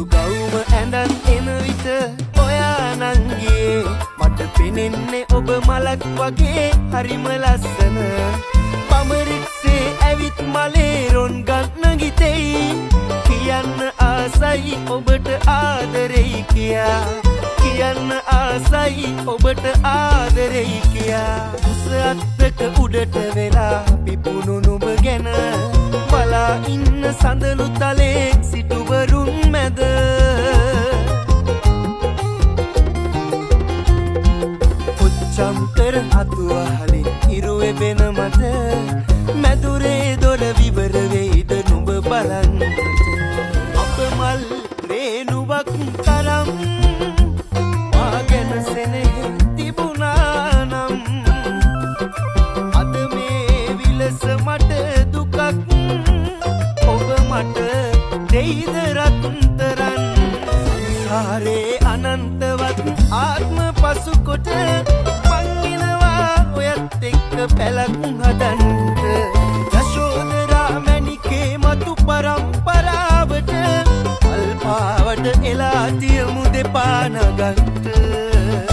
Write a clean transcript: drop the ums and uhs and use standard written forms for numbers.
සුදු ගවුම ඇඳන් එන විට ඔයා නංගියේ මට පෙනෙන්නේ ඔබ මලක් වගේ හරිම ලස්සන පමරික්සේ ඇවිත් මලේ රොන් ගන්න ගිතෙයි කියන්න ආසයි ඔබට ආදරෙයි කියා කියන්න ආසයි ඔබට ආදරෙයි කියා උස අත්තක උඩට වෙලා පිපුණු නුඹ ගැන බලා ඉන්න සඳලු තලේ සිටුවරුන් මැද ඔච්චම් කර අතුවහලින් ඉරුවේ වෙන මට මැදුරේ දොර විවර වෙයිද නුඹ බලන්නට අප මල් රේනුවක් තරම් වාගෙන සෙනෙහ තිබුණා නම් අද මේ විලස මට දුකක් ඔබ මට දෙයිද රත්තරන් සංසාරේ අනන්තවත් ආත්ම පසු කොට මංගිනවා ඔයත් එක්ක පැලක් හදන්ට යශෝදරා මැණිකේ මතු පරම්පරාවට අල්පාවට එලා තියමු දෙපා නගන්ට